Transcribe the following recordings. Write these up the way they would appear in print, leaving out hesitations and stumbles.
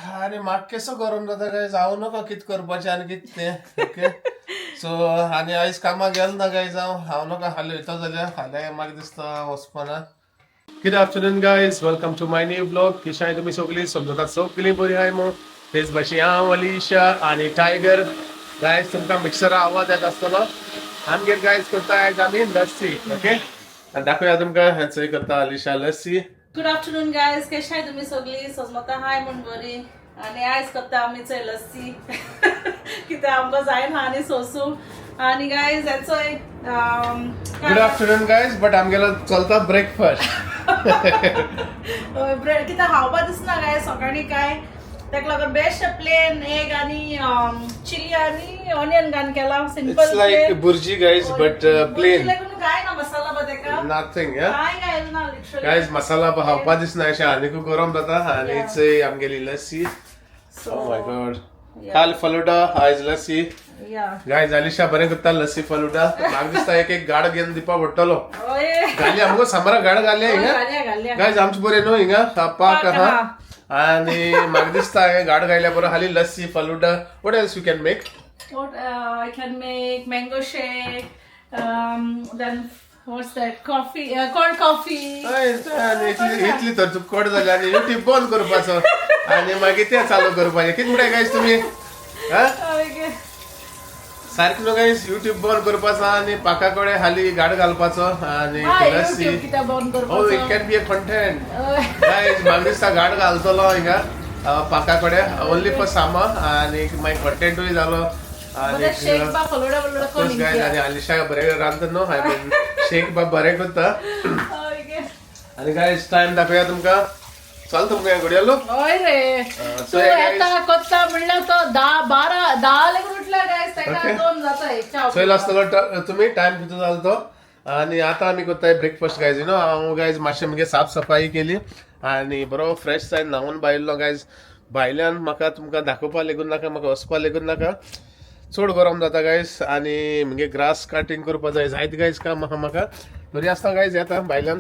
आणि म्हाका केसो गरम जाता गायज हांव नका कितें करपाचें आनी कितें तें ओके सो आनी आयज कामाक गेलो ना गायज हांव नका हालीं वयता जाल्यार फाल्यां म्हाका दिसता वचपाना. Good afternoon guys, welcome to my new blog. कशी आहाय तुम्ही सगळीं? समजता सगळीं बरी आहाय मग. तेच भाशेन हांव अलिशा आणि टायगर. गायज तुमकां मिक्सरा आवाज येत आसतलो. आमगेर गायज करता आयज आमी लस्सी ओके. आनी दाखोवया तुमकां हेंचोय करता Alisha lassi. Good afternoon guys, कशा आहे तुम्ही सगळी? सोजमता हाय म्हण बरी. आणि आयज करता आमी चोय लस्सी कित्याक आमकां जायना आनी सोसू. आणि गायज हेचोय गुड आफ्टरनून गायज, बट आमगेलो चलता ब्रेकफास्ट. ब्रेड कित्याक खावपा दिसना गाय सकाळी काय. ताका लागून बेस्ट प्लेन एग आणि चिली आणि ऑनियन घालून केला. Simple It's like burji guys, but plain. काय ना मसाला बा तेका Nothing, yeah. काय घायल ना लिटरली. Guys, मसाला खावपा दिसना अशें आनीक गरम जाता आनी चोय आमगेली लस्सी. Oh my god. काल फलुडा, आयज लस्सी. या गायज अलिशा बरें करता लस्सी फलुडा. म्हाका दिसता एक गाड घेवन दिवपा पडटलो. ओये घाली आमकां समरा गाड घाले हिंगा. घाल्या गायज आमचे बरें न्हू हिंगा पाक आहा. आनी म्हाका दिसता हे गाड घायल्या बरो हाली lassi falooda. What else you can make? What I can make mango shake, then what's that? Coffee, cold coffee. इतली तर तुका कोड जाली आनी युट्यूब बंद करपाचो आनी मागीर तें चालू करपाचें. कितें म्हणटा गायज तुमी? Okay. सारकें न्हू गायज, युट्यूब बंद करपाचो आनी पाका कडेन हाली गाड घालपाचो आनी लस्सी. YouTube कित्याक बंद Oh, करपाचो? it can be a content. Guys म्हाका दिसता गाड घालतलो हिंगा पाका कडेन ओन्ली फॉर समर आनी मागीर कंटेंटूय जालो. बरें शेक बा फलोडा फलोडा कोण गायज आनी अलिशा बरें रांदता न्हू. हांव बीन शेक बा बरें करता. Okay. आनी गायज टायम दाखोवया तुमकां. चल तुमकां घडयालो. होय रे. so तू guys- येता कोत्ता म्हणल्यार तो 10 लेगून उठला गायस तेका Okay. 2 जाता एक चाव. चोयल आसतलो तुमी टायम कितलो जालो तो. आनी आतां आमी कोत्ताय ब्रेकफास्ट गायज. यू नो हांव गायज मातशें मुगे साफ सफाई केली आनी बरो फ्रेश जायन न्हांवून भायल्लो गायज. भायल्यान म्हाका तुमकां दाखोवपा लेगून नाका, म्हाका वचपा लेगून नाका. चड गरम जाता गायज आनी मुगे ग्रास कटींग करपा जाय. जायत गायज काम म्हाका बरी आसता गायज येता भायल्यान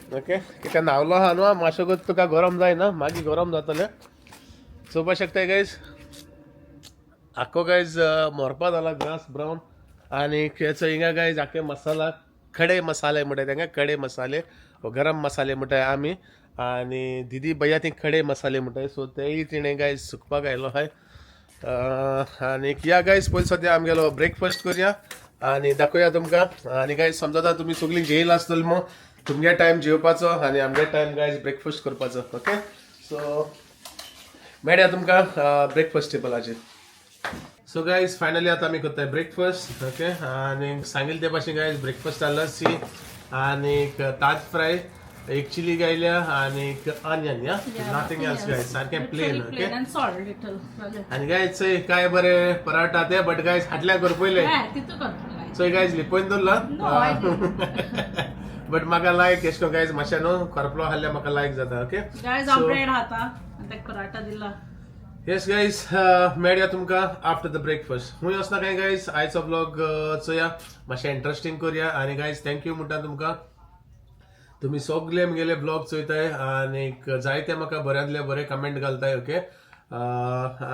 ओके. कित्याक न्हांवलो आहा न्हू मातशें तुका गरम जायना, मागीर गरम जातलें. चोवपा शकताय गायज आख्खो गायज मोरपा जाला ग्रास ब्रावन. आनी हेचो हिंगा गायज आख्खे मसाला खडे मसाले म्हणटाय तांकां. खडे मसाले गरम मसाले म्हणटाय आमी. आनी दीदी भैया ती खडे मसाले म्हणटाय. सो तेय तिणें गायज सुकपाक आयलो हाय. आनी या गायज पयलीं सद्या आमगेलो ब्रेकफास्ट करया आनी दाखोवया तुमकां. आनी गायज समजता तुमी सगळीं जेयला आसतली मग तुमगे टायम जेवपाचो आनी आमगे टायम गायज ब्रेकफास्ट करपाचो ओके. सो मेळया तुमकां ब्रेकफास्ट टेबलाचेर. सो गायज फायनली आतां आमी करताय ब्रेकफास्ट ओके. आनी सांगिल्ले ते भाशेन गायज ब्रेकफास्ट लस्सी आनीक ताज फ्राय, एक चिली गायल्या आनीक onion. Yeah nothing else guys, सारकें plain okay. Plain and salt little. आनी गायज चोय काय बरें पराठा ते बट गायज हाटल्या कर पयले. तितू करता. चोय गायज लिपोवन दवरला. बट म्हाका लायक एश कोन गायज मातशें न्हू करपलो हाडल्यार म्हाका लायक जाता ओके. गायस हांव ब्रेड खाता आनी ताका पराठा दिला. येस गायज मेळया तुमकां आफ्टर द ब्रेकफास्ट. खूंय वचना काय गायज आयचो ब्लॉग चोया मातशें इंट्रस्टींग करया. आनी गायज थँक्यू म्हणटा तुमकां. तुमी सगळे म्हगेले ब्लॉग चोयताय आनीक जायते म्हाका बऱ्यांतले बरे कमेंट घालताय ओके.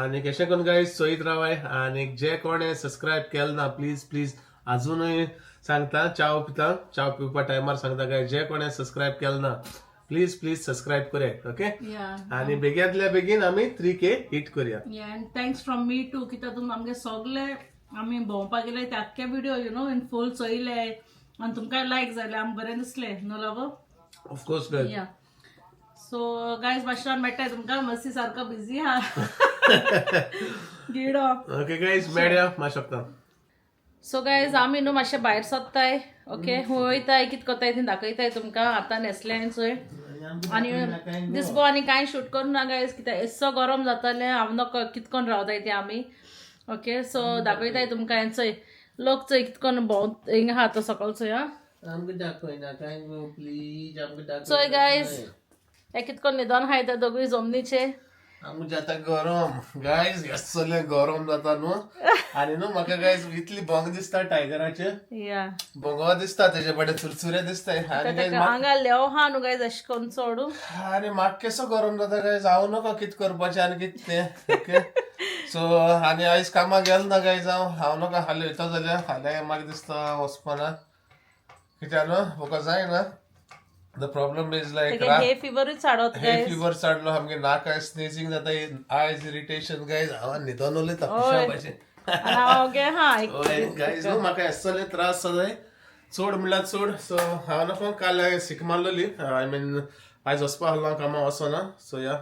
आनीक अशें करून गायज चोयत रावाय. आनीक जे कोणें सबस्क्रायब केलें ना प्लीज प्लीज आजुनूय सांगता चाव पिता चाव पिवपा टायमार सांगता गायज जे कोणें सबस्क्रायब केलें ना प्लीज प्लीज सबस्क्रायब करात ओके. आनी बेगींतल्या बेगीन आमी 3K हिट करया. And thanks from me to कित्याक तुमी आमगे सगळे आमी भोंवपाक गेले ते आख्खे video you know in full चोयले आनी तुमकां लायक जाले आमकां बरें दिसलें न्हू लागो. Of course guys. Yeah so guys मातशें मेळटाय तुमकां मस्ती सारको बिझी आहा गिडो ओके गायज मेळया मातशें. सो गायज आमी न्हू मातशें भायर सरताय ओके. वयताय कितें कोताय ती दाखयताय तुमकां. आतां न्हेसलें चोय आनी दिसपो आनी कांय शूट करूना गायज कित्याक एस्सो गरम जातालें. हांव नको कितकोन रावताय ते आमी ओके. सो दाखयताय तुमकां हें चोय लोक चोय कितकोन भोंव हिंगा आहा तो सकयल चोय. चोय गायज हे कितकोन न्हिदोन हाय ते दोगूय जमनीचे आमचे आता गरम गायज असले गरम जाता न्हू आणि न्हू म्हाका गायज इतली भोंग दिसता टायगराचे या भोंगवा दिसता तेजे बडे चुरचुरे दिसताय आणि गायज हांगा लेव हा न्हू गायज अशें करून चोडू अरे म्हाका केसो गरम जाता गायज हांव नका कित करपाचें आनी कित तें ओके सो आनी आयज कामाक गेलो ना गायज हांव नका हालीं वयता जाल्यार फाल्यां म्हाका दिसता वचपाना कित्याक न्हू म्हाका जायना द प्रॉब्लम इज लायक हे फिवरूच चाडत हे फीवर चढलो आमगे नाक स्नेजिंग जाता आयज इरिटेशन गायज हांव न्हिदोन उलयता गायज न्हू म्हाका हेसले त्रास जाताय चड म्हणल्यार चड सो हांव नको काल सीक मारलोली आय मीन आयज वचपा आहलो हांव कामां वचोना सो या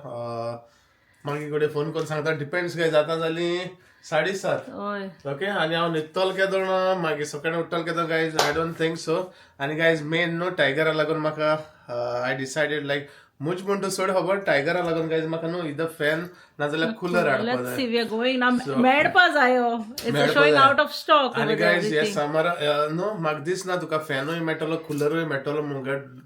मागीर कडेन फोन करून सांगता डिपेंड्स गायज आतां जाली 7:30 ओके आणि हांव न्हिदतलो केदो मागीर सकाळीं उठतलो केदो guys I don't think so आनी गायज मेन न्हू टायगरा लागून म्हाका आय डिसायडेड लायक मुच म्हणटा सोड खबर टायगरा लागून गायज म्हाका न्हू इधर फॅन नाजाल्यार कूलर हाडपा जाय मेळपा जायो it's showing out of stock आनी गायज हे समर न्हू म्हाका दिसना तुका फॅनूय मेळटलो कुलरूय मेळटलो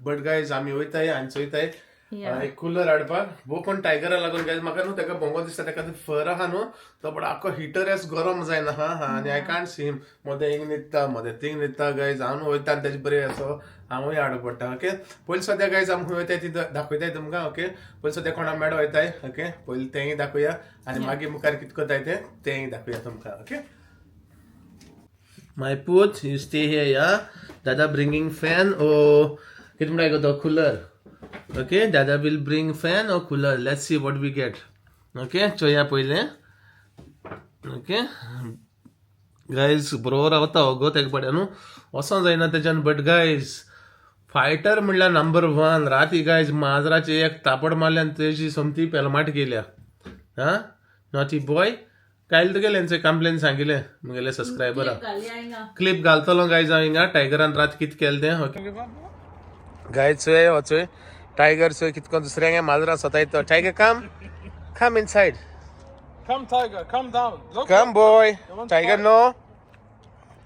बट गायज आमी वयताय आनी चोयताय एक कूलर हाडपाक भो पण टायगरा लागून गायज म्हाका न्हू तेका भोंगो दिसता तेका फर आहा न्हू तो बट आख्खो हिटर एस गरम जायना हा आनी आय कांट सी हिम मोदें हिंग न्हिदता मोदें थिंग न्हिदता गायज हांव वयता आनी तेजे बरें असो हांवूय हाडूं पडटा ओके पयलीं सद्या गायज आमी खंय वयताय ती दाखयताय तुमकां ओके पयलीं सद्या कोणा मेळ वयताय ओके पयलीं तेंय दाखोवया आनी मागीर मुखार कितें कोताय तेंय दाखोवया तुमकां ओके माय पूत यू स्टे हियर या दादा ब्रिंगिंग फॅन ओ कितें म्हणटा तो cooler Okay, Dada will bring fan or cooler. Let's see what we get. Okay, choya पहिले. Okay, guys, बरोबर रावता हो तेक पडे न्हू वचों जायना तेच्यान बट गायज फायटर म्हणल्यार नंबर 1 राती गायज माजराची एक तापड मारल्यान तेजी समती पेलमाट केल्या हा नॉटी बॉय कायल तुगेले हेंचे कंप्लेन सांगिल्ले मुगेले सबस्क्रायबरा क्लिप घालतलो गायज हांव हिंगा टायगरान रात कित केलें तें ओके गायज चोय वचोय टायगर चोय कितको दुसऱ्यांगे माजरा सतायतो tiger come inside Come, tiger, come down. Look. Come, boy. Tiger, no.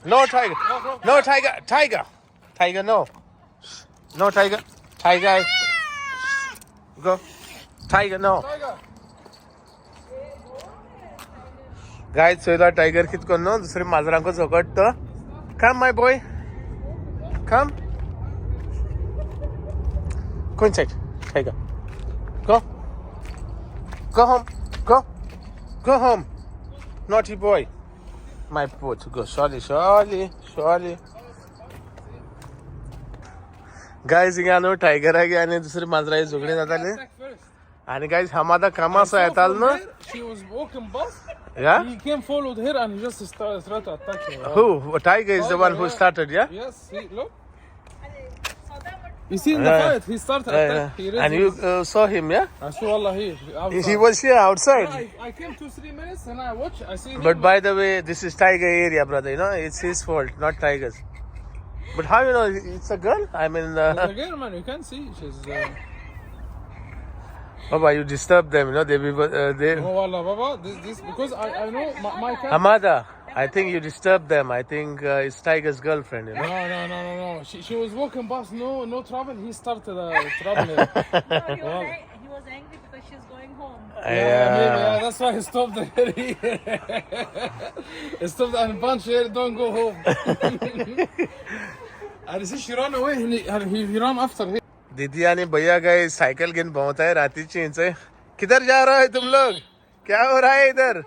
No, tiger. No, tiger. Tiger. Tiger, no. No, tiger. Tiger. Go. Tiger, no. Tiger. Guys, so that tiger kit ko no. दूसरे माजरां को झोकट तो. Come, my boy. Come. Go inside. Tiger. Go. Go home. Go. Go home. Naughty boy. My foot. Go. Surely. Guys, हिंगा न्हू टायगराक आनी दुसरी माजराची झगडी जाताली आनी गायज हमादा कामासो येतालो न्हू She was walking past. Yeah? He came followed her and he just started to attack her. Who? Tiger is the one who started, yeah? Yes, see, look. You see in the fight, he started attack. He And you saw him, yeah? I saw Allah here. Outside. He was here outside. I came 2-3 minutes and I watched. I see him. But by the way, this is tiger area, brother. You know, it's his fault, not tiger's. But how you know it's a girl? I mean, Again, man, you can see. She's. Baba, you disturb them. You know, they. Oh Allah, Baba. This because I know my cat. Hamada, I think you disturb them. I think it's tiger's girlfriend. You know. No. She was walking past. No trouble. He started trouble. He was angry because she's going home. Yeah, that's why he stopped there. He stopped and punched her. Don't go home. And she ran away. He ran after her. दीदी आणि भैया गए cycle घेऊन बहुत है राती change है किधर जा रहा है तुम लोग क्या हो रहा है इधर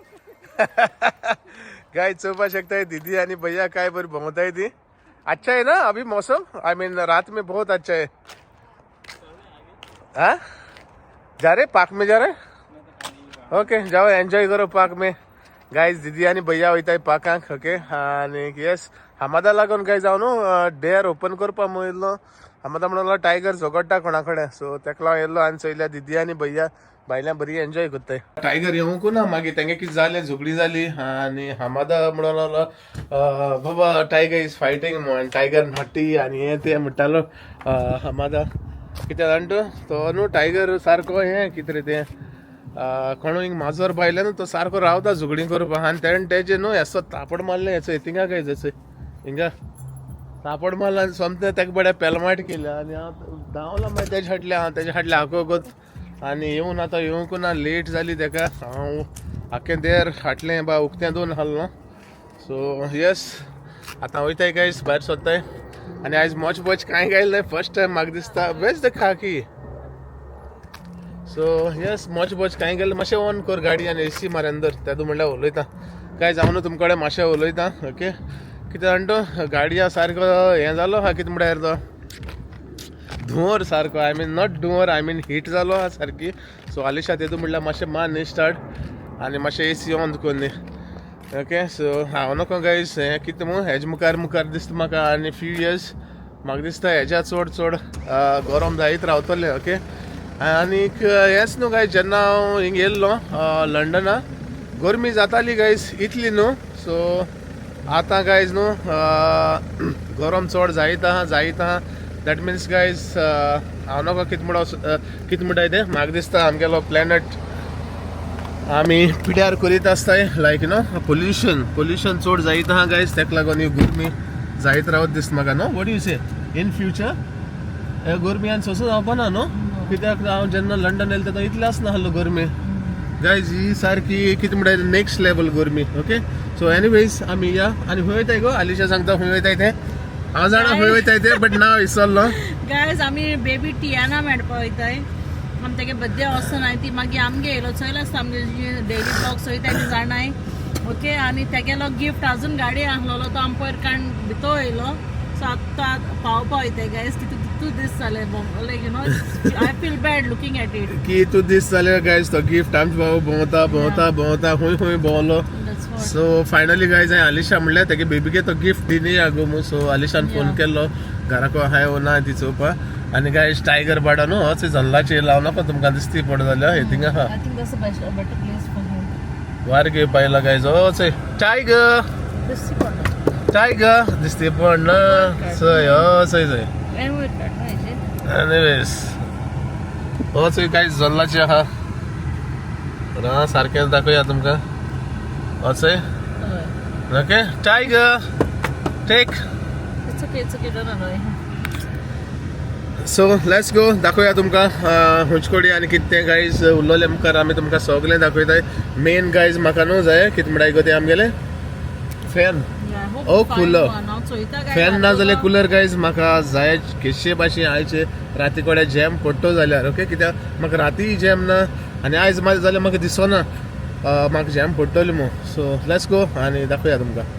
गाय चोपा शकता है दीदी आणि भैया काय बर बहुत है दी अच्छा है ना अभी मौसम आई मीन रात में बहुत अच्छा है हाँ जा रहे पार्क में जा रहे ओके जाओ एंजॉय करो पार्क में गाइज दीदी आणि भैया वयता है पार्कांक ओके आणि येस हमादा लागून काय जाऊ न्हू डेअर ओपन करपा मोयल्लो हमादा म्हणलो टायगर झगडटा कोणा कडेन सो तेका लागून येयल्लो आनी चोयल्या दीदी आनी भैया भायल्यान बरी एन्जॉय करताय टायगर येवंकू ना मागीर तेंगे कितें जालें झगडी जाली आनी हमादा म्हणलो बाबा टायगर इज फायटींग म्हण टायगर माटी आनी हें तें म्हणटालो हमादा कितें जाणा तो न्हू टायगर सारको हें कितें रे तें कोण हिंग माजोर बायले न्हू तो सारको रावता झगडी करपाक आनी तेणें तेजें न्हू हेसो तापड मारलें हेचो थिंगा काय जसो हिंगा तापड मारला आनी सोमतें तेका बड्या पेलमाट केल्या आनी हांव धांवलो मागीर तेजे फाटल्यान हांव तेजे फाटल्यान आगोगोत आनी येवन आतां येवंक ना लेट जाली तेका हांव आख्खें देर हाटलें बा उक्तें दोन हाडलो सो यस आतां वयताय गायज भायर सोदताय आनी आयज मोच कांय गायलें फर्स्ट टायम म्हाका दिसता बेस्ट खाकी सो यस मोच कांय गेलें मातशें ऑन कर गाडी आनी एसी मार अंदर तेदो म्हणल्यार उलयता काय जावन तुमचे कडेन मातशें उलयता ओके कितें जाणा तो गाडया सारको हें जालो हा कितें म्हळ्यार तो धुंवर सारको आय मीन नॉट धुंवर आय मीन हीट जालो हा सारकी सो आलिशा तेदो म्हणल्यार मातशें मान न्ही स्टार्ट आनी मातशें एसी ऑन कोर न्ही ओके सो हांव नको गायज हें कितें हेज मुखार दिसता म्हाका आनी फ्यू इयर्स म्हाका दिसता हेज्या चड गरम जायत रावतलें ओके आनीक हेंच न्हू गायज जेन्ना हांव हिंग येयल्लो लंडना गरमी जाताली गायज इतली न्हू सो आतां गायज न्हू गरम चड जायत आहा दॅट मिन्स गायज हांव नको कितें म्हणटाय तें म्हाका दिसता आमगेलो प्लॅनट आमी पिड्यार करीत आसताय लायक यू नो पोल्युशन चड जायत आहा गायज तेका लागून ही गरमी जायत रावत दिसता म्हाका न्हू what you say in future हे गरमियान सोंसूं जावपा ना न्हू कित्याक हांव जेन्ना लंडन येयलें तेन्ना इतलें आसना आहलो गरमी गायज ही सारकी कितें म्हणटाय नेक्स्ट लेवल गरमी ओके सो एनीवेज आमी या आनी खंय वयताय गो आलिशा सांगता खंय वयताय तें हांव जाणा खंय वयताय तें बट नांव विसरलो गायज आमी बेबी टियाना मेळपा वयताय आमी तेगे बड्डे वचोनाय ती मागीर आमगे येयलो चोयलो आसता आमगे डेली ब्लॉग्स वयताय ती जाणाय ओके आनी तेगेलो गिफ्ट आजून गाडी आहलोलो तो आम पयर काण भितो येयलो सो आतां पावपा वयताय गायज कितू दीस जाले लायक you no I feel bad looking at it कितू दीस जाले गायज तो गिफ्ट आमचे बाबा भोंवता खंय भोंवलो सो फायनली गायज हांवें आलिशा म्हणल्यार तेगे बेबीगे तो गिफ्ट दिनया गो मू सो आलिशान फोन केल्लो घराको आहाय वो ना ती चोवपा आनी गायज टायगर बाडा न्हू होच जल्लाचेर लाव नाका तुमकां दिसती पड जाल्या हे थिंगा आहा I think that's a better place for him. वार घेवपा पायला गायज होच टायगर दिसती पड ना चय चय एनिवेज होच गायज जल्लाची आहा रा सारकें दाखोवया तुमकां होच okay tiger take It's okay, don't annoy him. So let's go दाखोवया तुमकां हुंचकोडी आनी कितें तें गायज उरलोलें मुखार आमी तुमकां सगळें दाखयताय मेन गायज म्हाका न्हू जाय कितें म्हणटाय गो तें आमगेलें फॅन ओ कूलर फॅन ना जाल्यार कूलर गायज म्हाका जाय केशे भाशेन आयचे राती कोडे जॅम पडटो जाल्यार ओके कित्याक म्हाका राती जॅम ना आनी आयज जाल्यार म्हाका दिसना म्हाका जॅम पडटली मू सो लेट्स गो आनी दाखोवया तुमकां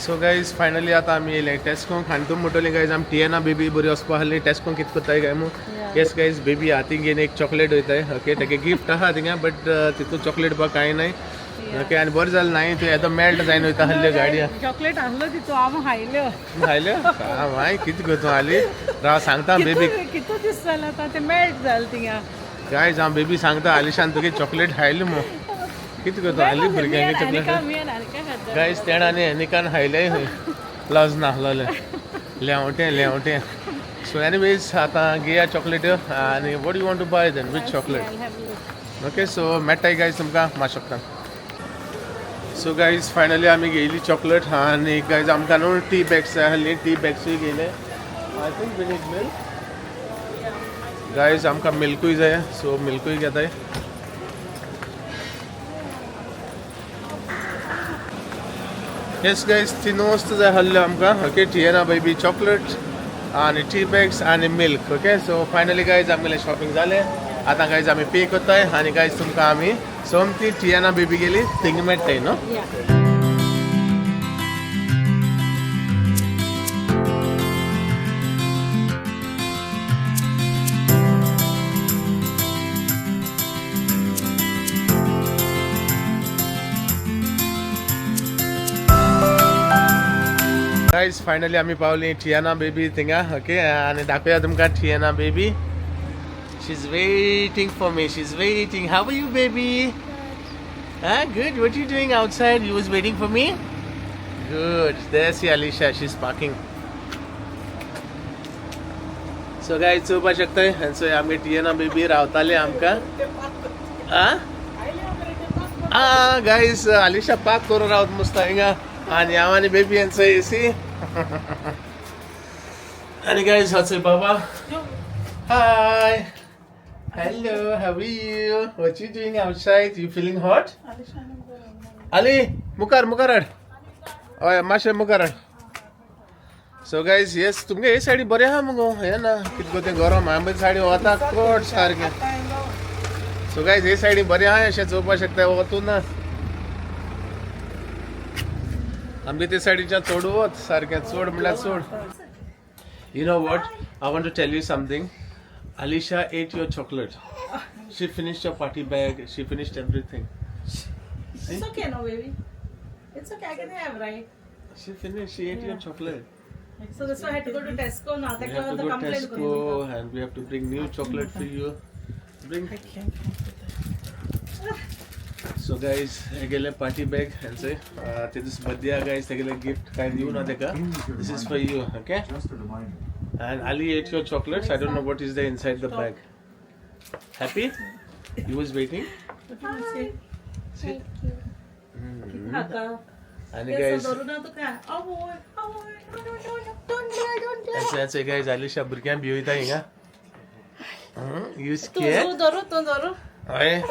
सो गायज फायनली आतां आमी येयले टेस्कोंक आनी तुमी म्हणटली गायज आमी टिएना बेबी बरी वचपा आहली टेस्कोंक कितें कोत्ताय काय मू येस गायज बेबी हाती घेवन एक चॉकलेट वयताय ओके तेगे गिफ्ट आहा थिंगा बट तितून चॉकलेट बा कांय नाय ओके आनी बरें जालें नाय तूं येदो मेल्ट जायन वयता आहल्यो गाडया चॉकलेट आहलो तितू हांव खायल्यो हांव कितें करतू हाली राव सांगता बेबी कितू दीस जाले आतां ते मेल्ट जालें थिंगा गायज हांव बेबी सांगता आलिशान तुगे चॉकलेट खायली मू कितें करतू हाली भुरग्यांगे चॉकलेट गायज तेण आनी एनिकान खायलें लज नाहलोलें लेवटें सो एनीवेज आतां घेया चॉकलेट आनी what you want to buy then which chocolate okay so मेळटाय गायज तुमकां माशोकतां सो गायज फायनली आमी घेयली चॉकलेट आनी गायज आमकां न्हू टी बॅग्स जाय आहली टी बॅग्सूय घेयले I think we need milk guys आमकां मिल्कूय जाय सो मिल्कूय घेताय येस गायज तीन वस्तू जाय आहल्यो आमकां ओके टिएना बेबी चॉकलेट आनी टी बॅग्स आनी milk okay so finally guys आमगेलें शॉपिंग जालें आतां गायज आमी पे कोत्ताय आनी गायज तुमकां आमी सोमती टिएना बेबी गेली थिंग मेळटाय न्हू गायज फायनली आमी पावली टिएना बेबी थिंगा ओके आनी दाखोवया तुमकां Tiana baby she is waiting for me she is waiting how are you baby good what are you doing outside you was waiting for me good there see Alisha she's parking so guys चोवपा शकताय and so आमगे टिएना baby रावताले आमकां guys Alisha park करून रावत मस्त हिंगा आणि आम्हाला बेबी यांचं एसी. आणि guys, how's it, Baba? Hi. Hello, how are you? What you doing outside? You feeling hot? Ali, मुकारड. ओय माशे मुकारड. So guys, yes, तुमगे हे साडी बरे हा मगो हे ना कितको ते गरम आंबे साडी होता कोट सारखे. So guys, हे साडी बरे हा अशे चोपा शकता वतून ना. आमगे ते साडीच्या चोडवत सारखे चोड म्हणल्यार चोड. You know what? I want to tell you something. Alisha ate your chocolate. She finished your party bag. She finished everything. It's okay, no, baby. It's okay, I can have, right? She finished. She ate your chocolate. So that's why I had to go to Tesco now. We have to go to Tesco and we have to bring new chocolate for you. Bring. So guys, I get a party bag and say, this is birthday guys. I get a gift. Kind you know, this is for you, okay? And Ali ate your chocolates. I don't know what is there inside the bag. Happy? He was waiting. Sit. And guys, that's guys. Alisha burkan biyuita inga. You scared? Hey.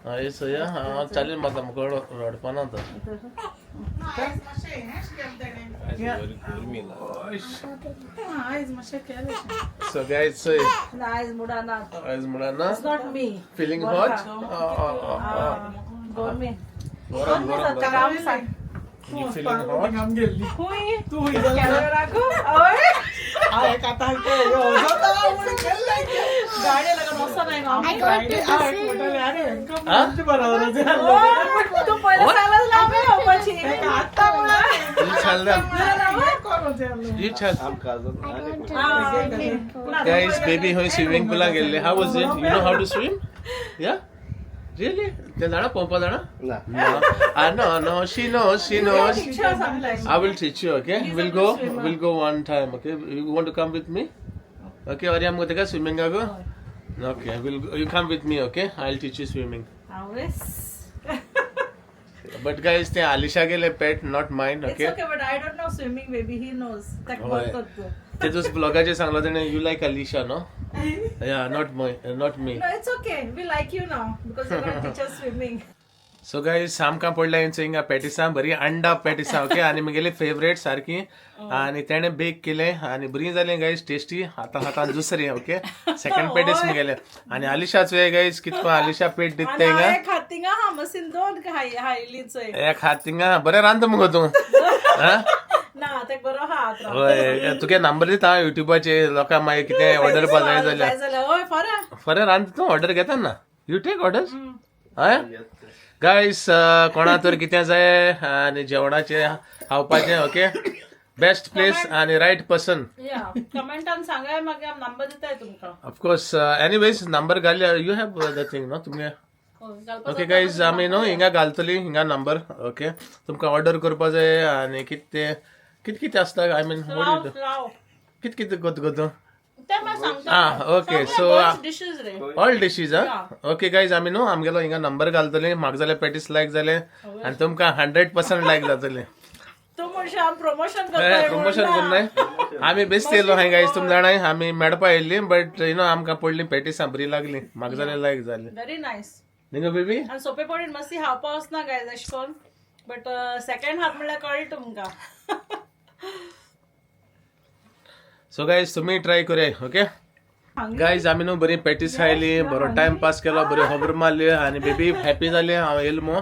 Hey, so yeah, चालेल माझा मुकड रडपणा तर. So guys, so Eyes mudana. as Murana It's not me. feeling hot. Gorme. Goram. You feeling hot? गाडी लगन असं नाही ना I got to तू पहिला सांगायला लावे ना पछि You tell them. You tell. Guys, baby hoy swimming pool गेले. How was it? You know how to swim? Yeah? Really? ते जाणा पंपा जाणा? No. She knows. I will teach you, okay? We'll go one time, okay? You want to come with me? Okay, Aryam go teka swimming go? Okay, you come with me, okay? I'll teach you swimming. But guys, ते Alisha गेले pet, not mine, It's okay? okay, but I don't know swimming, baby. He knows. Tak होय. बोलतो. ते तुझ ब्लॉगाचे सांगलं त्याने you like Alisha, no? Yeah, not me. No, it's okay. We like you now because you're going to teach us swimming. So guys सामका पडला यांचं हिंगा पॅटिसा बरी अंडा पॅटिसा ओके आणि म्हगेली फेवरेट सारखी आणि त्याने बेक केले आणि बरी जाली गाईज टेस्टी हातान दुसरी ओके सेकंड पॅटिस म्हगेले आणि आलिशाच वे गाईज कितको आलिशा पेट दिते हिंगा खातिंगा हा मशीन दोन हायलीच आहे एक हात हिंगा बरे रांद मग तू ना ते बरो हात होय तुगे नंबर दिता युट्यूबाचे लोकांक मागीर कितें ऑर्डर पा जाय जाल्यार जाल्यार होय फरे रांद तू ऑर्डर घेता ना यू टेक ऑर्डर हय गाईस कोणा तर कितें जाय आनी जेवणाचे खावपाचे ओके बेस्ट प्लेस आणि राईट पर्सन या कमेंटान सांगाय मागीर नंबर दिताय तुमकां ऑफकोर्स एनीवेज नंबर घाल्या you have the thing no तुमगे ओके गाईज आमी न्हू हिंगा घालतली हिंगा नंबर ओके तुमकां ऑर्डर करपा जाय आनी कितें आसता आय मीन कितें कोत okay so all diseases okay guys आमी न्हू आमगेलो हिंगा नंबर घालतले म्हाका जाल्यार पॅटीस लायक जाले आनी तुमकां 100% लायक जातले प्रमोशन करनाय आमी बेस्ट येयलो हाय गाईज तुम जाणाय आमी मेळपा येयल्ली बट यू नो आमकां पडली पॅटीसां बरी लागली म्हाका जाल्यार लायक जाली व्हेरी नायस न्ही बेबी आनी सोंपे पडीन मस्ती खावपा वचना गायज अशें कोन्न बट सेकंड हाफ म्हणल्यार कळ्ळें तुमकां सो गाईज तुम्ही ट्राय करूया ओके गाईज आमी न्हू बरी पॅटीस खायली बरो टाइम पास केलो बरी खबर मारली आनी बेबी हॅपी जाली हांव येयलो मो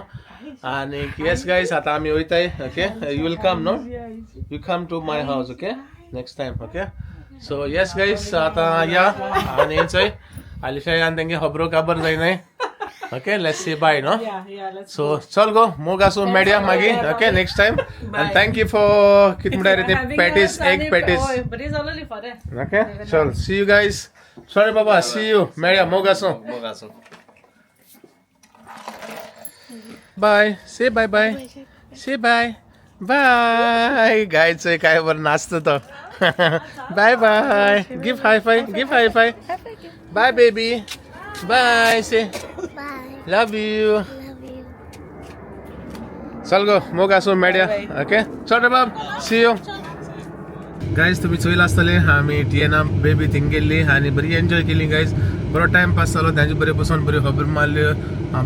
आनी येस गाईज आतां आमी वयताय okay you will come no you come to my house okay next time okay so yes guys आतां या आनी चोय आलिशा यान तेंगे खबरो काबर जायनाय okay let's say bye no so चल गो मोग आसूं मेळया मागीर okay next time and thank you for कितें म्हणटा रे ते पॅटीस एग पॅटीस बरी जालोली फरे ओके चल सी यू गाइस सॉरी बाबा सी यू मेळया मोग आसूं bye say bye say bye गायच काय बरं नाचतो तो bye bye gift high five bye baby bye say Bye. Love you Love you. चल गो मोग आसूं मेळया ओके चल रे बाब सी यू गायज तुम्ही चोयला आसतले आमी टिएना बेबी थिंग गेल्ली आनी बरी एन्जॉय केली गायज बरो टायम पास जालो तांचे बरे बसून बऱ्यो खबर मारल्यो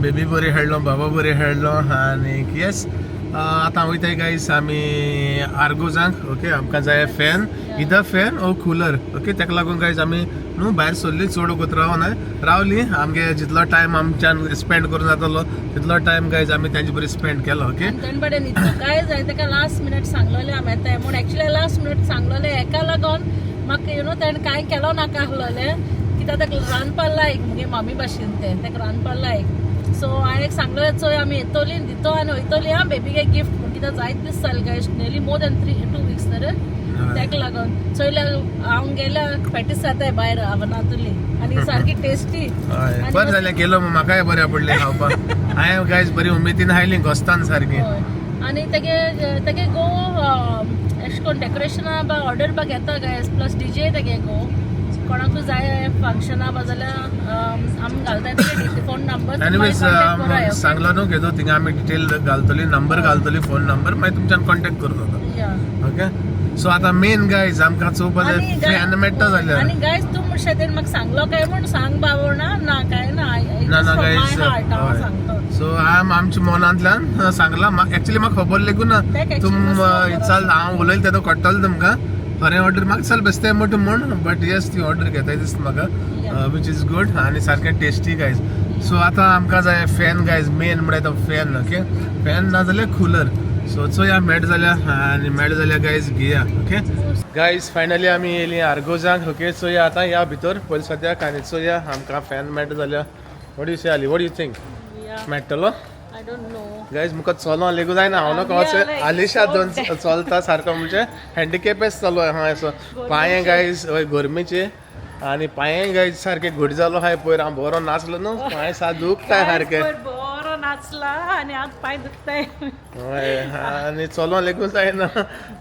बेबी बरें खेळ्ळो बाबा बरें खेळ्ळो आनी येस आतां वयताय गायज आमी आर्गोजांक ओके आमकां जाय फॅन इधर फॅन ओ कुलर ओके ताका लागून गायज आमी न्हू भायर सरली चड वगत रावना रावली आमगे जितलो टायम आमच्यान स्पेंड करूं जातालो तितलो टायम गायज आमी तांचे बरें स्पेंड केलो ओके तेन बडेन इतलो काय जाय ताका लास्ट मिनट सांगलोलें हांव येताय म्हूण एक्चुअली लास्ट मिनट सांगलोलें हेका लागून म्हाका यू नो ताणें कांय केलो नाका आसलोलें कित्याक ताका रांदपा लायक मुगे मामी भाशेन तें ताका रांदपा लायक सो हांवें एक सांगलोलें चोय आमी येतोली दितो आनी वयतोली आं बेबीगे गिफ्ट म्हूण कित्याक जायत दीस जाले गायज नेली मोर दॅन 2 वीक्स न्हू ताका लागून चोयल्या हांव गेल्या प्रॅक्टीस जाताय भायर आवनातुली आनी सारकी टेस्टी बरें जालें केलो म्हाकाय बरें पडलें खावपाक हांवें गायज बरी उमेदीन आयली घोस्तान सारकी आनी तेगे गो एश कोन्न डेकोरेशना बा ऑर्डर बा घेता गायज प्लस डीजे तेगे गो कोणाकूय जाय फंक्शना बा जाल्यार आमी घालताय तेगे फोन नंबर एनिवेज सांगलो न्हू घेतो थिंगा आमी डिटेल घालतली नंबर घालतली फोन नंबर मागीर तुमच्यान कॉन्टॅक्ट करतलो ओके सो आतां मेन गायज आमकां चोवपाक फॅन मेळटा जाल्यार आनी गायज तूं म्हणशें तेणें म्हाका सांगलो काय म्हूण सांग बाबा ना काय ना गायज सो हांव आमच्या मनांतल्यान सांगलां एक्चुअली म्हाका खबर लेगून ना चल हांव उलयलें तेदो कळटलें तुमकां खरें ऑर्डर म्हाका चल बेस्तें म्हणटा म्हूण बट येस ती ऑर्डर घेताय दिसता म्हाका वीच इज गुड आनी सारकें टेस्टी गायज सो आतां आमकां जाय फॅन गायज मेन म्हणल्यार तो फॅन ओके फॅन ना जाल्यार कुलर सो चोया मेळ जाल्यार आनी मेळ जाल्यार गायज घेया ओके गायज फायनली आमी येयली आर्गोजांक ओके चोया आतां या भितर पयलीं सद्याक आनी चोया आमकां फॅन मेळटा जाल्यार वॉट यू से आली वॉट यू थिंक मेळटलो आय डोंट नो गायज म्हाका चलों लेगू जायना हांव नका वचूं आलिशा दोन चलता सारको म्हणजे हँडिकॅपेस चलो हा असो पांये गायज गरमेचे आनी पांये गायज सारके घट जालो हाय पयर हांव बरो नाचलो न्हू पांय सा दुखताय सारके बरो नाचला आनी आतां पांय दुखताय हय आनी चलों लेगून जायना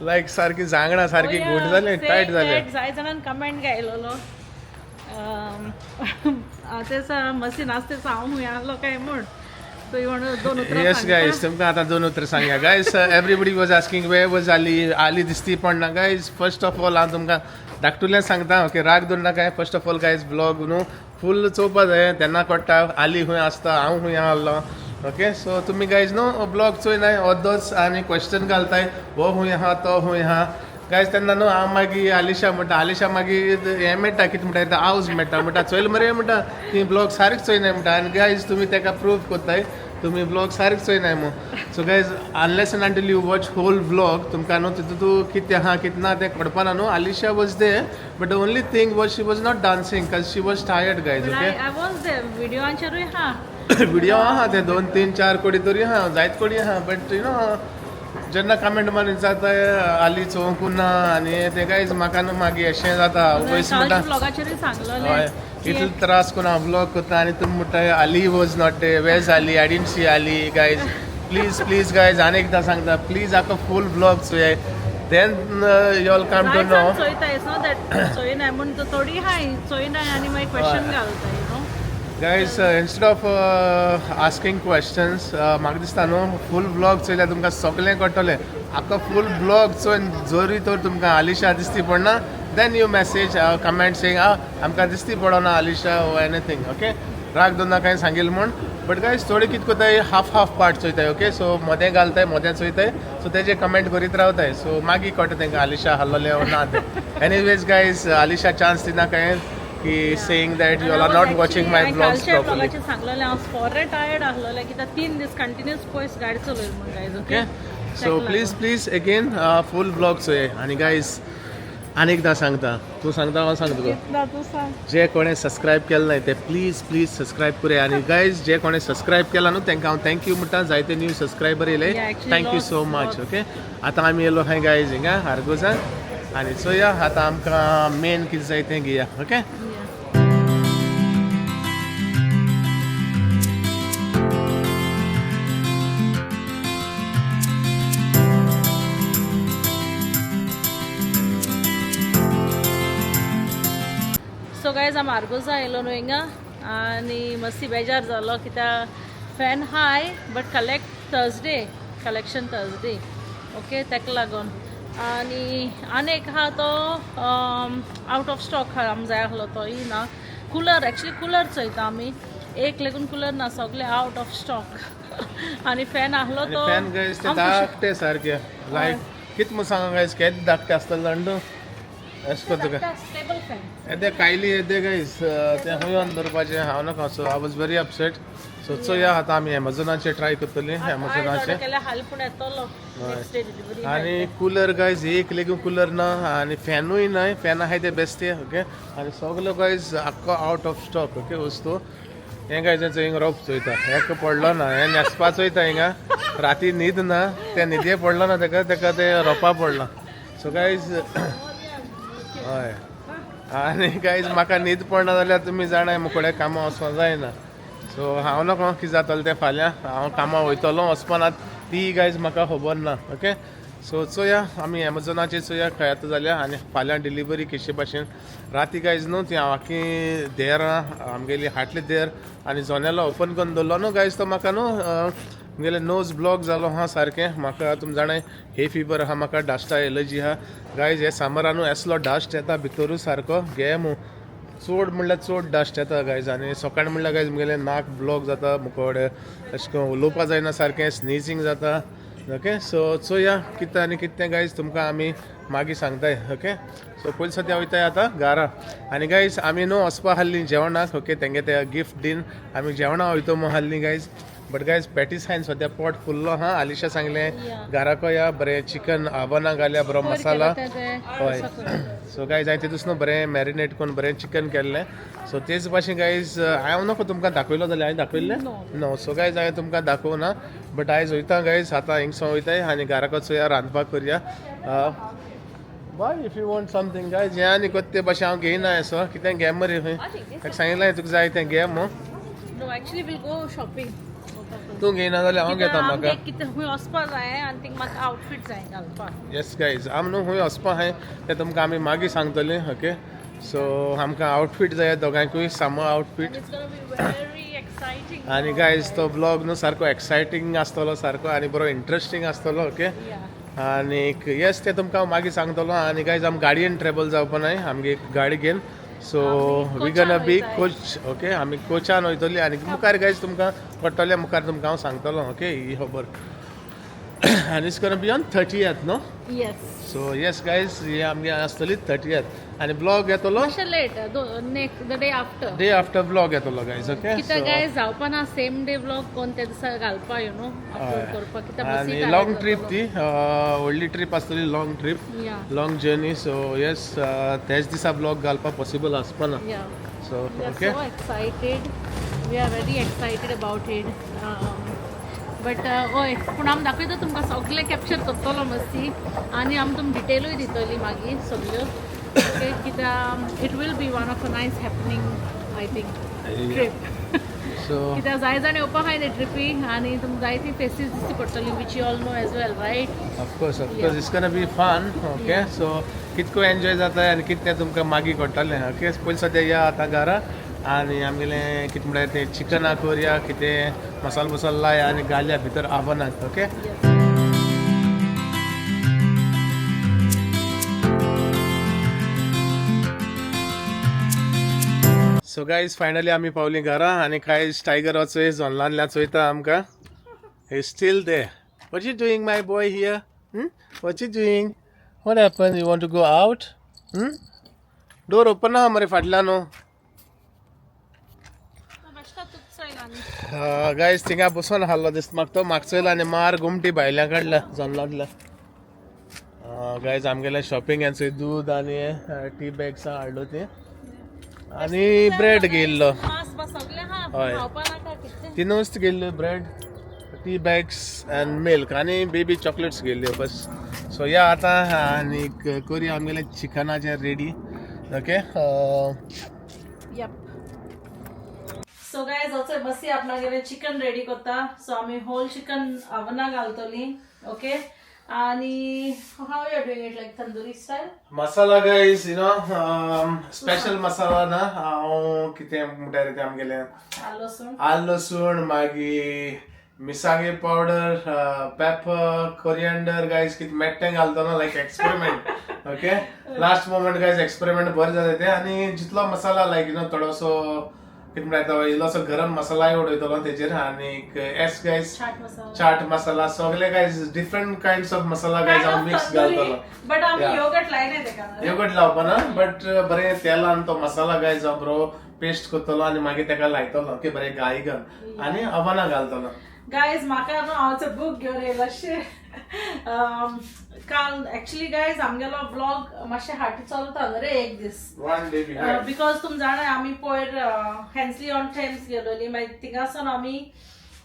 लायक सारकी जांगणा सारकी घट जाली टायट जाले जाय जाणांन कमेंट घायलोलो तेच मसी नाचतेच हांव खूंय आहलो काय म्हूण Yes guys, तुमकां आतां 2 उतर सांगया guys everybody was asking where was Ali दिसती पण ना गायज फर्स्ट ऑफ ऑल हांव तुमकां धाकटुल्यान सांगता ओके राग धरून नाका first of all guys blog न्हू फूल चोवपा जाय तेन्ना कळटा आली खंय आसता हांव खंय आहलो ओके सो तुमी गायज न्हू ब्लॉग चोयनाय अर्दोच आनी क्वेश्चन घालताय हो खंय आहा तो खंय आहा गायज तेन्ना न्हू हांव मागीर आलिशा म्हणटा आलिशा मागीर हें मेळटा कितें म्हणटा आवज मेळटा म्हणटा चोयल मरे म्हणटा ती ब्लॉग सारकी चोयनाय म्हणटा आनी गायज तुमी ताका प्रूव कोत्ताय तुम्ही ब्लॉग सारकी चोयनाय मो so guys unless and until you watch whole blog तुमकां न्हू तितून कितें आहा कितें ना तें कळपाना न्हू Alisha was there but the only thing was she was not dancing because she was tired guys okay I was there व्हिडिओचेरूय हा व्हिडिओ आहा ते 2, 3, 4 कोडी तरी आहा जायत कोडी आहा बट यू नो जेन्ना कमेंट मारून जाता आली चोवंकू ना आनी ते गायज म्हाका न्हू मागीर अशें जाता वयस म्हणटा ब्लॉगाचेरूय सांगलोलें इतलो त्रास करून हांव ब्लॉग करता आनी तुमी म्हणटा Ali was not where's Ali I didn't see Ali guys please guys आनी एकदां सांगता प्लीज आका फूल ब्लॉग चोयाय then you all come to know चोयता इट्स नॉट दॅट चोयनाय म्हूण थोडी हाय चोयनाय आनी मागीर क्वेश्चन घालता you know guys instead of asking questions म्हाका दिसता न्हू फूल ब्लॉग चोयल्यार तुमकां सगळें कळटलें आख्खो फूल ब्लॉग चोयन जोरी तर तुमकां आलिशा दिसती पडना then you message comment Seng आमकां दिसती पडना आलिशा ओ एनीथींग ओके राग दोन कांय सांगिल म्हूण बट गायज थोडी कितें कोताय हाफ पार्ट चोयताय ओके सो मोदें घालताय मोदें चोयताय सो तेजे कमेंट करीत रावताय सो मागीर कळटा तेंकां आलिशा हल्लोलें ओ ना तें एनीवेज गायज आलिशा चान्स दिना काय की saying that you are not watching my blogs properly सांगलोलें हांव फॉर टायर्ड आहलोलें कित्याक 3 दीस कंटिन्यूस पयस गाडी चलयली म्हण guys okay so please again full blog चोय आनी गायज आनी एकदां सांगता तूं सांगता हांव सांगता जे कोणें सबस्क्रायब केलें नाय ते प्लीज सबस्क्रायब करूया आनी गायज जे कोणें सबस्क्रायब केला न्हू तांकां हांव थँक्यू म्हणटा जायते न्यू सबस्क्रायबर येयले थँक्यू सो मच ओके आतां आमी येयलो हाय गायज हिंगा आर्गोजान आनी चोया आतां आमकां मेन कितें जाय तें घेया ओके सो गायज आम आर्गोजा येयलो न्हू हिंगा आनी मस्ती बेजार जालो कित्याक fan high but collect Thursday collection Thursday okay तेका लागून आनी एक आहा तो आउट ऑफ स्टॉक आम जाय आसलो तो ना कूलर एक्चुअली कूलर चोयता आमी एक लेगून कूलर ना सगळे आउट ऑफ स्टॉक आनी फॅन आसलो तो फॅन गायज ते धाकटे सारखे लायक कित म्हूण सांगा गायज केद धाकटे आसतले जाणटू अशें को तुका स्टेबल फॅन येदे कायली येदे गायज ते हुंयोन दवरपाचें हांव नाका so I was very upset so चोया आतां आमी एमेझॉनाचेर ट्राय करतली एमेझॉनाचेर हाल पूण येतलो नेक्स्ट डे डिलिव्हरी आणि कूलर गायज एक लेगून कूलर ना आणि फॅनूय नाही फॅन आहाय ते बेस्टे ओके आणि सगळो गायज आख्खो आउट ऑफ स्टॉक ओके वस्तू हें गायजांचो हिंग रोप चोयता हेका पडलो ना हें न्हेसपा चोयता हिंगा राती न्हीद ना ते न्हिदे पडलो ना तेका ते रोपा पडला सो गायज हय आनी गायज म्हाका न्हीद पडना जाल्यार तुमी जाणाय मुकोडे कामां वचपाक जायना सो हांव नको कितें जातलें तें फाल्यां हांव कामां वयतलो वचपाना ती गायज म्हाका खबर ना ओके सो चोया आमी एमेझॉनाचेर चोया खंय येता जाल्यार आनी फाल्यां डिलिव्हरी केशे भाशेन राती गायज न्हू ती हांव आख्खी देर आमगेली हाटली देर आनी जोनेलो ओपन करून दवरलो न्हू गायज तो म्हाका न्हू म्हगेले नोज ब्लॉक जालो हा सारकें म्हाका तुमी जाणाय हे फिवर आहा म्हाका डास्टा एलर्जी आहा गायज हे सामरान असलो डास्ट येता भितरूच सारको गेमू चड म्हणल्यार चड डस्ट येता गायज आनी सकाळी म्हणल्यार गायज म्हगेलें नाक ब्लॉक जाता मुकोडे अशें करून उलोवपा जायना सारकें स्नीजिंग जाता ओके सो चोया कितें आनी कितें गायज तुमकां आमी मागीर सांगताय ओके सो पयलीं सद्या वयताय आतां घरा आनी गायज आमी न्हू वचपा हाल्ली जेवणाक ओके तेंगे ते गिफ्ट दीन आमी जेवणा वयतो मो हाल्ली गायज बट गायज पॅटीस हायन सद्या पोट फुल्लो हा आलिशा सांगलें घराको या बरें चिकन आबना घाल्या बरो मसाला हय सो गायज हांवें तितूस न्हू बरें मॅरिनेट करून बरें चिकन केल्लें सो तेच भाशेन गायज हांव नको तुमकां दाखयलो जाल्यार हांवें दाखयल्लें नो सो गायज हांवें तुमकां दाखोवना बट आयज वयता गायज आतां हिंगसो वयताय आनी घराको चोया रांदपाक करया bye if you want something guys हें आनी कोत्ते भाशेन हांव घेयना सो कितें घे मरे खंय ताका सांगिल्लें तुका जाय तें घे मो no actually will go shopping तूं घेयना जाल्यार हांव घेता म्हाका कितें खूंय वचपा जाय आनी थिंग म्हाका आउटफीट जाय घालपाक येस गायज आम न्हू खूंय वचपा आहाय तें तुमकां आमी मागीर सांगतलीं ओके सो आमकां आउटफीट जाय दोगांयकूय सामो आउटफीट आनी गायज तो ब्लॉग न्हू सारको एक्सायटींग आसतलो सारको आनी बरो इंट्रस्टींग आसतलो ओके आनीक येस तें तुमकां हांव मागीर सांगतलो आनी गायज आमी गाडयेन ट्रॅवल जावपा नाय आमगे गाडी घेवन so we gonna be coach okay आमी कोचान वयतली आनी मुखार गायज तुमकां पडटले मुखार तुमकां हांव सांगतलो ओके ही खबर आनी it's gonna be on 30th no yes so yes guys ही आमगे आसतली 30th आनी ब्लॉग येतलो मातशें late next the day after day after blog येतलो गायज ओके कित्याक गायज जावपा ना सेम डे ब्लॉग कोण त्या दिसा घालपा यू नो अपलोड करपाक कित्याक आनी लॉंग ट्रीप ती व्हडली ट्रीप आसतली long trip long journey so yes तेच दिसा ब्लॉग घालपाक पॉसिबल आसपाना so okay so excited we are very excited about it but हय पूण आमी दाखयता तुमकां सगळें कॅप्चर करतलो मस्ती आनी आमी तुमकां डिटेलूय दितली मागीर सगळ्यो ओके कित्याक it will be one of a nice happening I think trip so कित्याक जाय जाण येवपाक आहाय न्ही ट्रिपी आनी तुमकां जायती फेसीस दिसची पडटली which you all know as well right of course it's gonna be fun okay so कितको एन्जॉय जाता आनी कितें तुमकां मागीर कळटलें ओके पयलीं सद्या या आतां घरा आनी आमगेलें कितें म्हणल्यार तें चिकना करया कितें मसालो बसालो लाया आनी घालया भितर आव्हानांत ओके सो गायज फायनली आमी पावली घरा आनी कांयच टायगर वचोय जोनलांतल्यान चोयता आमकां हे still they what you doing my boy here what you doing what happen you want to go out door open आहा मरे फाटल्यान गायज थिंगा बसून हाल्लो दिसता म्हाका तो मागचो आनी मार गुमटी भायल्या काडल्या जोनलांतल्या गायज आमगेल्या शॉपिंग हें चोय दूद आनी टी बॅग्स हाडलो ती आनी ब्रेड घेयल्लो हय तिनूच घेयल्ल्यो bread tea bags and milk आनी बेबी चॉकलेट्स घेयल्ल्यो बस सो या आतां आनी करुया आमगेलें चिकनाचें रेडी ओके सो गायज वचोय बसी आपणागेलें चिकन रेडी करता सो आमी होल चिकन आवना घालतली ओके आणि how you are doing it like tandoori style masala guys you know special masala ना हांव कितें म्हणटा रे तें आमगेलें आलं लसूण आलं लसूण मागीर मिसागे पावडर पेपर कोरिएंडर गायज किती मेट्टें घालतना like experiment okay last moment guys experiment बरें जालें तें आनी जितलो मसाला लायक यू नो थोडोसो कितें म्हणटा इल्लोसो गरम मसालाय उडयतलो तेजेर आनीक एस गायज चाट मसाला चाट मसाला सगळे guys different kinds of masala guys हांव मिक्स घालतलो बट आमी Yeah. योगर्ट लायले तेका योगर्ट लावपाना बट बरें तेलान तो मसाला गायज हांव बरो पेस्ट करतलो आनी मागीर तेका लायतलो ओके बरें गाय घाल आनी अवना घालतलो गायज म्हाका न्हू हांवचो बूक घेवन येयलो अशें काल एक्चुअली गायज आमगेलो व्लॉग मातशें हाटी चलता न्हू रे एक दीस वन डे बिहाइंड बिकॉज तुम जाणा आमी पयर हॅन्सली ऑन थेम्स गेलोली मागीर थिंगासून आमी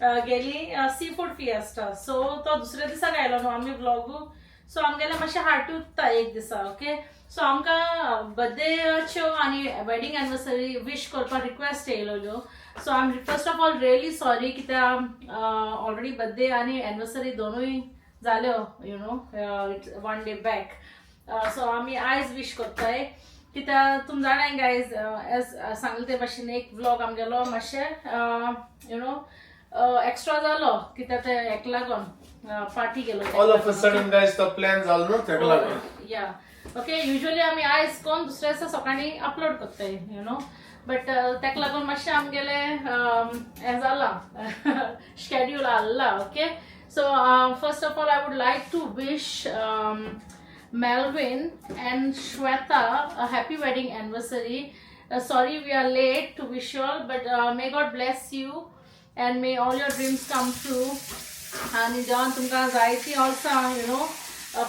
गेली सी फूड फिएस्टा सो तो दुसऱ्या दिसा आयलो न्हू आमी व्लॉगू सो आमगेलें मातशें हाटी उत्ता एक दिसा ओके सो आमकां बर्थडेच्यो आनी वेडिंग एनिवर्सरी विश करपाक रिक्वेस्ट येयलोल्यो so I am first of all really sorry कित्याक ऑलरेडी बर्थडे आनी एनिवर्सरी दोनूय जाल्यो you know one day back so आमी आयज विश करताय कित्याक तुम जाणाय गायज एज सांगले ते भाशेन एक व्लॉग आमगेलो मातशें यू नो एक्स्ट्रा जालो कित्याक ते हेका लागून पार्टी गेलो all of a sudden guys तो प्लॅन जालो न्हू तेका लागून या ओके युजली आमी आयज कोण दुसऱ्या दिसा सकाळी अपलोड करताय यू नो बट तेका लागून मातशें आमगेलें हें जालां शेड्यूल आहला okay so first of all I would like to wish Melvin and Shweta a happy wedding anniversary. Sorry we are late to wish you all, but may God bless you and may all your dreams come true. आणि देवान तुमकां जायती ऑल्सां you know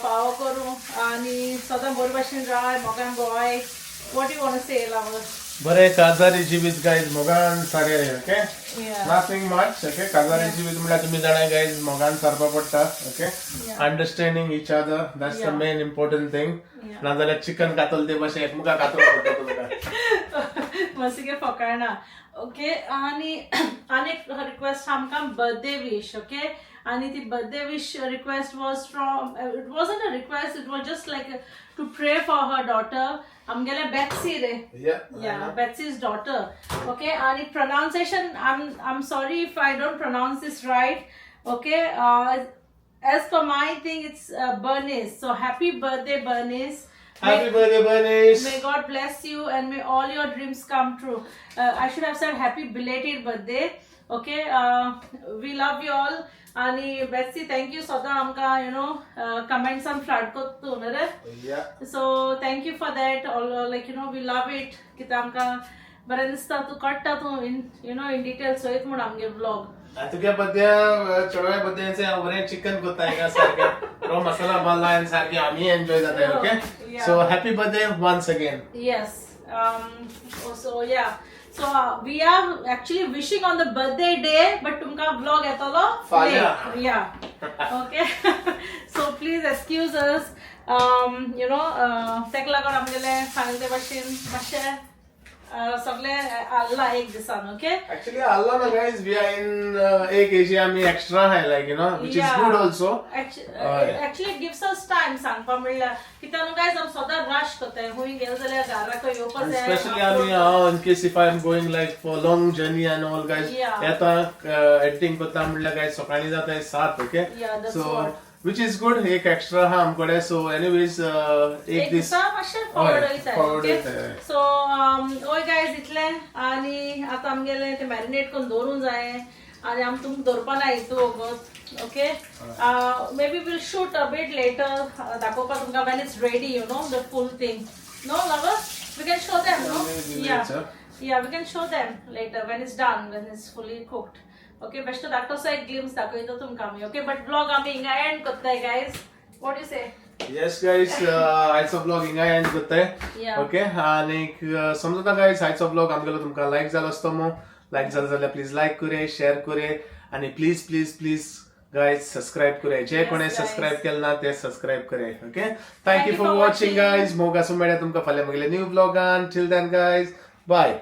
पाव करूं आनी सदां बरे भाशेन राय मोगान गोंय what you want say lover बरें काजारी जिवीत गायज मोगान सारे okay Yeah. Nothing much okay काजारी जिवीत म्हळ्यार तुमी जाणाय गायज मोगान सारपा पडटा okay understanding each other that's the main important thing नाजाल्यार चिकन कातल ते भाशेन एकमुखाक कातूंक पडटा तुमकां मसिके फकाणा ओके आणि एक रिक्वेस्ट आमकां बर्थडे विश ओके आणि ती birthday wish request was from it wasn't a request it was just like to pray for her daughter आमगेले बेट्सी रे Yeah, Betsy's daughter. Okay, and pronunciation, I'm sorry if I don't pronounce this right. Okay, as per my thing, it's Bernice. So happy birthday, Bernice. Happy birthday, Bernice. May God bless you and may all your dreams come true. I should have said happy belated birthday. Okay, we love you all. आणि Betsy thank you सदां आमकां you know कमेंट्सान flood करता न्हू रे so thank you for that all like you know we love it कित्याक आमकां बरें दिसता तूं काडटा तूं in you know in detail चोयत म्हूण आमगे व्लॉग तुगे बद्या चेडवाय बद्याचे हांव बरें चिकन करता हिंगा सारकें रो मसाला बांदला आनी सारकें आमी एन्जॉय जाताय okay so happy birthday once again yes so yeah So we are actually wishing on the birthday day, but tumka vlog etalo late. Yeah. Okay. So please excuse us. You know, tek lagon amgele सांगले भाशेन मातशें सगळे आल्ला एक दिसान okay Actually, Allah na guys, we are in एक ag आमी extra high like you know, which is good also. Actually it gives us time सांगपा म्हणल्यार कित्याक न्हू गायज आमी सदां रश करताय खूंय गेले जाल्यार घरा खंय येवपाक And जाय especially आमी in case if I am going like for long journey and all guys, येता editing करता म्हणल्यार guys सकाळी जाताय 7 okay. Yeah, that's So what. which is good एक एक्स्ट्रा हा आमकडे so anyways एक दीस मातशें फॉरवर्ड forward वयता वयताय. सो ओय गायज इतलें आनी आतां आमगेलें तें मॅरिनेट करून दवरूंक जाय आनी आमी तुमकां दवरपा ना हितू वगत okay may be will shoot a bit later दाखोवपाक तुमकां when it's ready you know the full thing no lover we can show them no yeah we can show them later when it's done when it's fully cooked okay best दाखोवसा एक glimpse दाखयता तुमकां आमी okay but blog आमी हिंगा end करताय guys what you say Yes guys, आयचो blog हिंगा एंड करताय Yeah. ओके आनी समजता गायज आयचो ब्लॉग आमगेलो तुमकां लायक जालो आसतो मो लायक जालो जाल्यार प्लीज लायक करे शेअर करे आनी please please please guys subscribe करे जे Yes, कोणे guys. सबस्क्राईब केलं ना ते सबस्क्राईब करे okay thank you you for for watching watching. Guys मोग आसूं मेळ्या तुमकां फाल्यां म्हगेल्या न्यू ब्लॉगान टिल देन गायज बाय